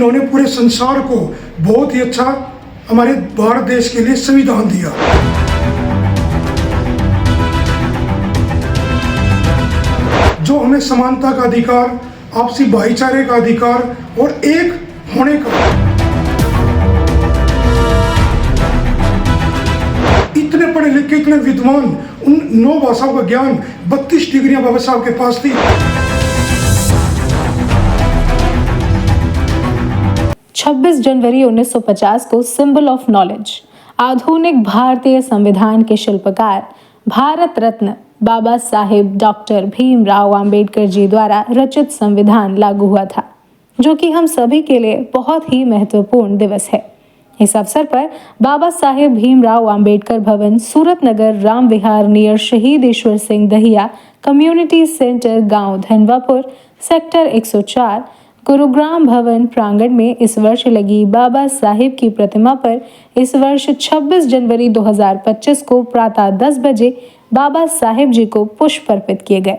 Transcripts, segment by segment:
जिन्होंने पूरे संसार को बहुत ही अच्छा हमारे भारत देश के लिए संविधान दिया। जो हमें समानता का अधिकार, आपसी भाईचारे का अधिकार और एक होने का, इतने पढ़े लिखे, इतने विद्वान, उन 9 भाषाओं का ज्ञान, 32 डिग्रियां बाबा साहब के पास थी। 26 जनवरी 1950 को सिंबल ऑफ नॉलेज, आधुनिक भारतीय संविधान के शिल्पकार, भारत रत्न बाबा साहेब डॉक्टर भीमराव अंबेडकर जी द्वारा रचित संविधान लागू हुआ था, जो कि हम सभी के लिए बहुत ही महत्वपूर्ण दिवस है। इस अवसर पर बाबा साहेब भीमराव अंबेडकर भवन, सूरत नगर, राम विहार नियर शहीद ईश्वर सिंह दहिया कम्युनिटी सेंटर, गांव धनवापुर, सेक्टर 104, गुरुग्राम भवन प्रांगण में इस वर्ष लगी बाबा साहेब की प्रतिमा पर इस वर्ष 26 जनवरी 2025 को प्रातः 10 बजे बाबा साहेब जी को पुष्प अर्पित किए गए।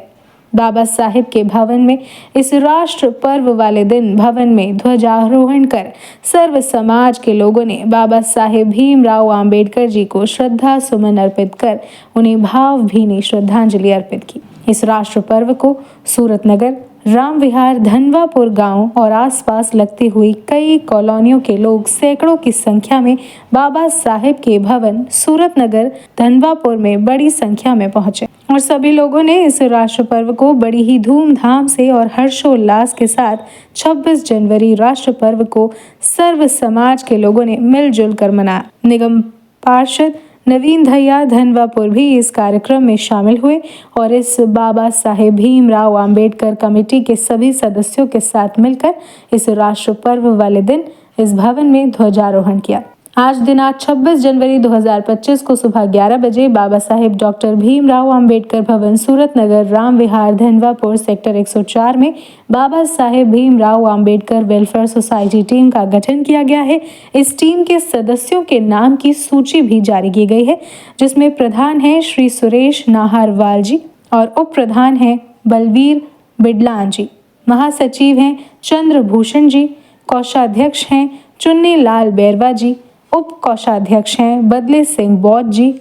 बाबा साहेब के भवन में इस राष्ट्र पर्व वाले दिन भवन में ध्वजारोहण कर सर्व समाज के लोगों ने बाबा साहेब भीमराव अंबेडकर जी को श्रद्धा सुमन अर्पित कर उन्हें भावभीनी श्रद्धांजलि अर्पित की। इस राष्ट्र पर्व को सूरत नगर, राम विहार, धनवापुर गांव और आसपास लगती हुई कई कॉलोनियों के लोग सैकड़ों की संख्या में बाबा साहेब के भवन सूरत नगर, धनवापुर में बड़ी संख्या में पहुंचे और सभी लोगों ने इस राष्ट्र पर्व को बड़ी ही धूमधाम से और हर्षोल्लास के साथ 26 जनवरी राष्ट्र पर्व को सर्व समाज के लोगों ने मिलजुल कर मनाया। निगम पार्षद नवीन दहिया धनवापुर भी इस कार्यक्रम में शामिल हुए और इस बाबा साहेब भीमराव अंबेडकर कमेटी के सभी सदस्यों के साथ मिलकर इस राष्ट्र पर्व वाले दिन इस भवन में ध्वजारोहण किया। आज दिनांक 26 जनवरी 2025 को सुबह 11 बजे बाबा साहेब डॉक्टर भीमराव अंबेडकर भवन, सूरत नगर, राम विहार, धनवापुर, सेक्टर 104 में Baba Saheb Bhimrao Ambedkar welfare society team का गठन किया गया है। इस टीम के सदस्यों के नाम की सूची भी जारी की गई है, जिसमें प्रधान हैं श्री सुरेश नाहरवाल जी और उप प्रधान हैं बलवीर बिडलान जी, महासचिव हैं चंद्रभूषण जी, कोषाध्यक्ष हैं चुन्नी लाल बैरवा जी, उप कोषाध्यक्ष हैं बदले सिंह बौद्ध जी,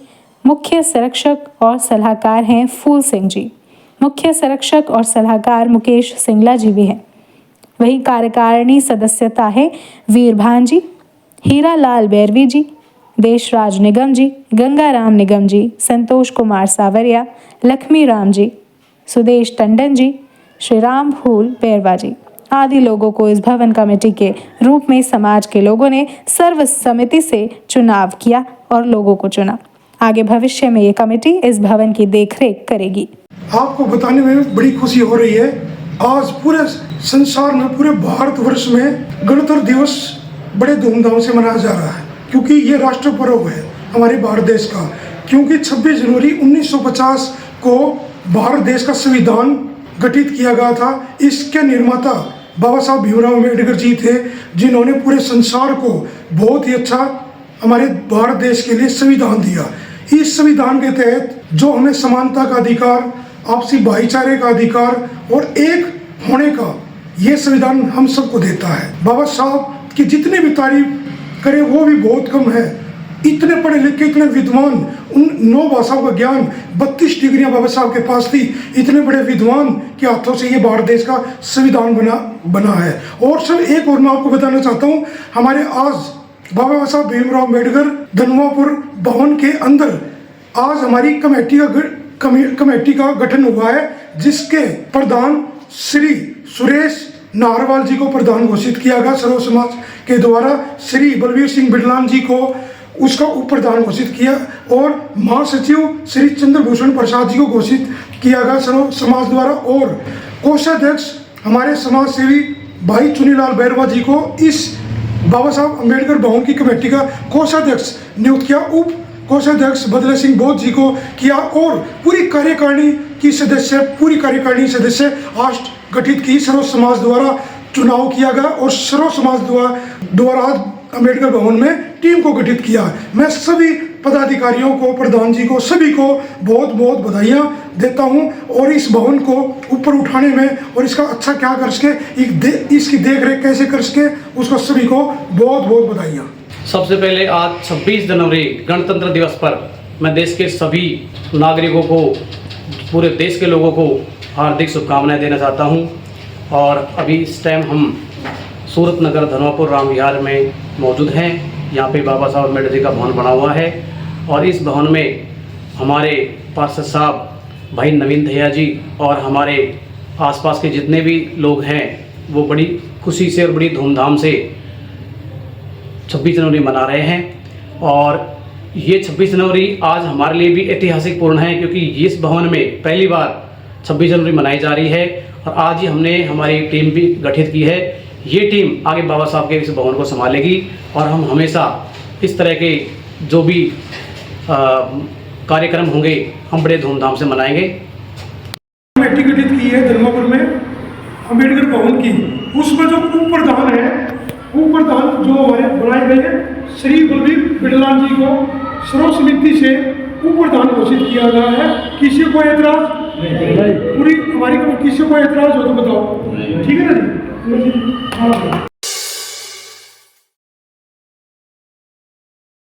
मुख्य संरक्षक और सलाहकार हैं फूल सिंह जी, मुख्य संरक्षक और सलाहकार मुकेश सिंगला जी भी हैं। वही कार्यकारिणी सदस्यता है वीरभान जी, हीरा लाल बैरवी जी, देशराज निगम जी, गंगाराम निगम जी, संतोष कुमार सावरिया, लक्ष्मी राम जी, सुदेश टंडन जी, श्री राम फूल बैरवा जी आदि लोगों को इस भवन कमेटी के रूप में समाज के लोगों ने सर्वसम्मति से चुनाव किया और लोगों को चुना। आगे भविष्य में ये कमेटी इस भवन की देखरेख करेगी। आपको बताने में बड़ी खुशी हो रही है, आज पूरे संसार में, पूरे भारतवर्ष में गणतंत्र दिवस बड़े धूमधाम से मनाया जा रहा है, क्योंकि ये राष्ट्र पर्व है हमारे भारत देश का। क्योंकि 26 जनवरी 1950 को भारत देश का संविधान गठित किया गया था। इसके निर्माता बाबा साहब भीमराव अम्बेडकर जी थे, जिन्होंने पूरे संसार को बहुत ही अच्छा हमारे भारत देश के लिए संविधान दिया। इस संविधान के तहत जो हमें समानता का अधिकार, आपसी भाईचारे का अधिकार और एक होने का, ये संविधान हम सबको देता है। बाबा साहब की जितनी भी तारीफ करें वो भी बहुत कम है। इतने पढ़े लिखे, इतने विद्वान, उन 9 भाषाओं का ज्ञान, 32 डिग्रियां बाबा साहब के पास थी। इतने बड़े विद्वान के हाथों से ये भारत देश का संविधान बना है। और सर एक और मैं आपको बताना चाहता हूँ, हमारे आज बाबा साहब भीमराव अम्बेडकर धनवापुर भवन के अंदर आज हमारी कमेटी का गठन हुआ है, जिसके प्रधान श्री सुरेश नाहरवाल जी को प्रधान घोषित किया गया सर्व समाज के द्वारा। श्री बलवीर सिंह बिडलान जी को उसका उप प्रधान घोषित किया और महासचिव श्री चंद्रभूषण प्रसाद जी को घोषित किया गया सर्व समाज द्वारा। और कोषाध्यक्ष हमारे समाज सेवी भाई चुन्नीलाल बैरवा जी को इस बाबा साहब अम्बेडकर भवन की कमेटी का कोषाध्यक्ष नियुक्त किया। उप कोषाध्यक्ष बदले सिंह बौद्ध जी को किया और पूरी कार्यकारिणी सदस्य आज गठित की सर्व समाज द्वारा चुनाव किया गया और सर्व समाज द्वारा आज अम्बेडकर भवन में टीम को गठित किया। मैं सभी पदाधिकारियों को, प्रधान जी को, सभी को बहुत बहुत बधाइयाँ देता हूँ और इस भवन को ऊपर उठाने में और इसका अच्छा क्या कर सके, इसकी देख रेख कैसे कर सके उसको सभी को बहुत बहुत बधाइयाँ। सबसे पहले आज 26 जनवरी गणतंत्र दिवस पर मैं देश के सभी नागरिकों को, पूरे देश के लोगों को हार्दिक शुभकामनाएं देना चाहता हूं। और अभी इस टाइम हम सूरत नगर धनवापुर राम विहार में मौजूद हैं। यहाँ पे बाबा साहब अम्बेडकर जी का भवन बना हुआ है और इस भवन में हमारे पार्षद साहब भाई नवीन दहिया जी और हमारे आसपास के जितने भी लोग हैं वो बड़ी खुशी से और बड़ी धूमधाम से 26 जनवरी मना रहे हैं। और ये 26 जनवरी आज हमारे लिए भी ऐतिहासिक पूर्ण है, क्योंकि इस भवन में पहली बार 26 जनवरी मनाई जा रही है। और आज ही हमने हमारी टीम भी गठित की है। ये टीम आगे बाबा साहब के इस भवन को संभालेगी और हम हमेशा इस तरह के जो भी कार्यक्रम होंगे हम बड़े धूमधाम से मनाएंगे। कमेटी गठित की है धनवापुर में अम्बेडकर भवन की, उसमें जो उप प्रधान है, उप प्रधान जो हमारे बनाए गए हैं श्री बलवीर बिडलाल जी को सर्वसम्मति से उप प्रधान घोषित किया गया है। किसी को एतराज? पूरी हमारी किसी को एतराज हो तो बताओ, ठीक है ना जी?